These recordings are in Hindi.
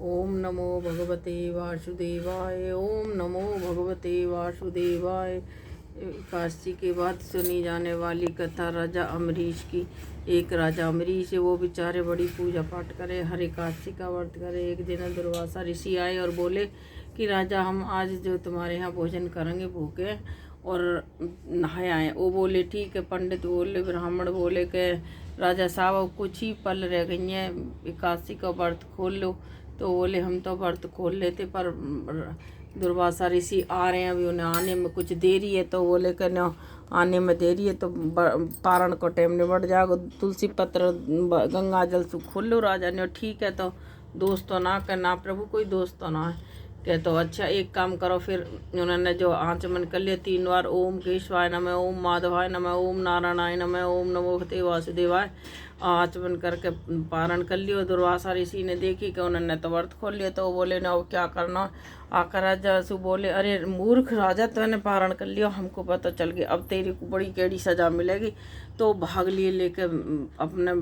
ओम नमो भगवते वासुदेवाय। ओम नमो भगवते वासुदेवाय। एकादशी के बाद सुनी जाने वाली कथा राजा अम्बरीश की। एक राजा अम्बरीश है, वो बेचारे बड़ी पूजा पाठ करे, हर एकादशी का व्रत करे। एक दिन दुर्वासा ऋषि आए और बोले कि राजा, हम आज जो तुम्हारे यहाँ भोजन करेंगे भूखे और नहाए आए। वो बोले ठीक है। पंडित बोले, ब्राह्मण बोले कि राजा साहब कुछ ही पल रह गई हैं, एकादशी का व्रत खोल लो। तो बोले हम तो व्रत खोल लेते, पर दुर्वासा ऋषि आ रहे हैं, अभी उन्हें आने में कुछ देरी है। तो बोले कि न आने में देरी है तो पारण को टाइम निबट जाएगा, तुलसी पत्र गंगा जल से खोल लो। राजा ने ठीक है, तो दोस्त तो ना करना प्रभु, कोई दोस्त तो ना है। कह तो अच्छा एक काम करो। फिर उन्होंने जो आचमन कर लिया 3 बार, ओम केशवाय नमः, ओम माधवाय नमः, ओम नारायणाय नमः, ओम नमो भगवते वासुदेवाय, आचमन करके पारण कर लियो। दुर्वासा ऋषि ने देखी कि उन्होंने तो व्रत खोल लिया, तो वो बोले ना अब क्या करना। आकर राजा सु बोले, अरे मूर्ख राजा, तूने पारण कर लिया, हमको पता चल गया, अब तेरी को बड़ी कैडी सजा मिलेगी। तो भाग लिए लेकर अपने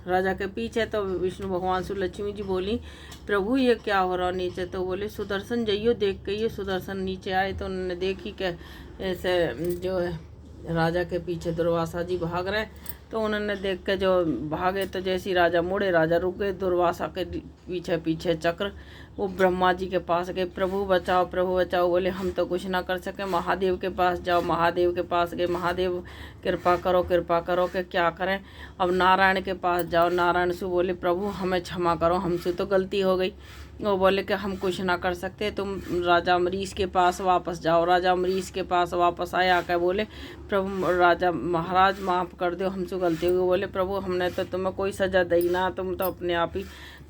राजा के पीछे। तो विष्णु भगवान से लक्ष्मी जी बोली, प्रभु ये क्या हो रहा नीचे। तो बोले सुदर्शन जाइयो देख के। ये सुदर्शन नीचे आए तो उन्होंने देखी कि ऐसे जो है राजा के पीछे दुर्वासा जी भाग रहे। तो उन्होंने देख के जो भागे, तो जैसी राजा मुड़े, राजा रुक गए। दुर्वासा के पीछे पीछे चक्र वो ब्रह्मा जी के पास गए, प्रभु बचाओ प्रभु बचाओ। बोले हम तो कुछ ना कर सके, महादेव के पास जाओ। महादेव के पास गए, महादेव कृपा करो कि क्या करें। अब नारायण के पास जाओ। नारायण से बोले, प्रभु हमें क्षमा करो, हमसे तो गलती हो गई। वो बोले कि हम कुछ ना कर सकते, तुम राजा अम्बरीश के पास वापस जाओ। राजा अम्बरीश के पास वापस आया आकर बोले, प्रभु राजा महाराज माफ़ कर दो, हमसे गलती हो गई। बोले प्रभु हमने तो तुम्हें कोई सजा दी ना, तुम तो अपने आप ही।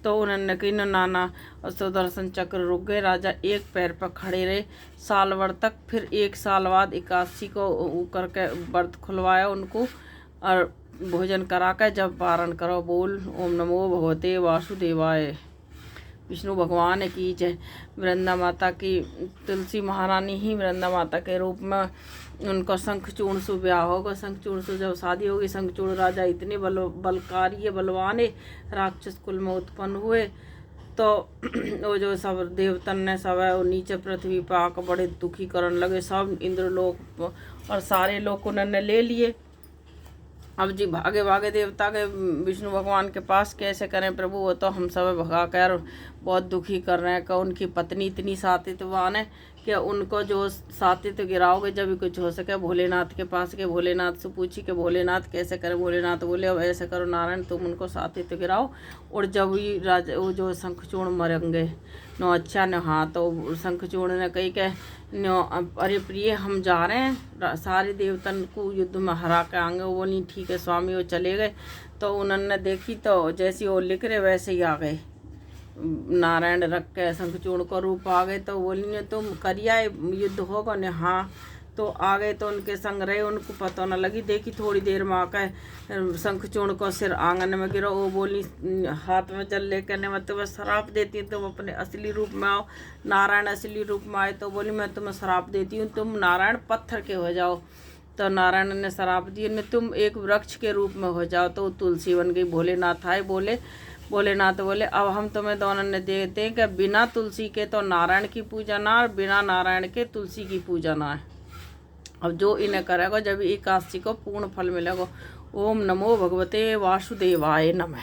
तो उन्होंने कही नाना। सुदर्शन चक्र रुक गए। राजा एक पैर पर खड़े रहे साल भर तक। फिर 1 साल बाद एकादशी को करके व्रत खुलवाया उनको और भोजन करा कर जब पारण करो। बोल ओम नमो भगवते वासुदेवाय। विष्णु भगवान की जय। वृंदा माता की तुलसी महारानी ही वृंदा माता के रूप में उनका शंखचूर्ण से ब्याह होगा। शंखचूर्ण से जब शादी होगी, शंखचूर्ण राजा इतने बलकारी बलवान राक्षस कुल में उत्पन्न हुए। तो वो जो सब देवतन ने सब है वो नीचे पृथ्वी पर आकर बड़े दुखी करने लगे। सब इंद्रलोक और सारे लोग उन्होंने ले लिए। अब जी भागे भागे देवता के विष्णु भगवान के पास, कैसे करें प्रभु, वो तो हम सब भगा कर बहुत दुखी कर रहे हैं कि उनकी पत्नी इतनी सात्विकवान है कि उनको जो सात्विक गिराओगे जब भी कुछ हो सके। भोलेनाथ के पास के भोलेनाथ से पूछी कि भोलेनाथ कैसे करें। भोलेनाथ बोले अब ऐसे करो नारायण, तुम उनको सात्विक गिराओ और जब ही राजा वो जो शंखचूर्ण मरेंगे नो अच्छा न। हाँ तो शंखचूर्ण ने कही कि नो अरे प्रिय हम जा रहे हैं, सारे देवतन को युद्ध में हरा के आएंगे। वो बोली ठीक है स्वामी। वो चले गए। तो उन्होंने देखी तो जैसे वो लिख रहे वैसे ही आ गए, नारायण रख के शंखचूर्ण को रूप आ गए। तो बोली ने तुम करिया युद्ध होगा ने। हाँ तो आ गए। तो उनके संग रहे, उनको पता न लगी। देखी थोड़ी देर में आकर शंखचूर्ण को सिर आंगन में गिरो। वो बोली हाथ में जल लेकर ने मैं तुम्हें श्राप देती हूँ, तुम अपने असली रूप में आओ। नारायण असली रूप में आए तो बोली मैं तुम्हें श्राप देती हूँ, तुम नारायण पत्थर के हो जाओ। तो नारायण ने श्राप दिए ने तुम एक वृक्ष के रूप में हो जाओ। तो तुलसी बन गई। भोलेनाथ आए। भोलेनाथ बोले अब हम तुम्हें दोनों ने देते हैं कि बिना तुलसी के तो नारायण की पूजा ना, और बिना नारायण के तुलसी की पूजा ना है। अब जो इन्हें करेगा जब एकादशी को पूर्ण फल मिलेगा। ओम नमो भगवते वासुदेवाय नमः।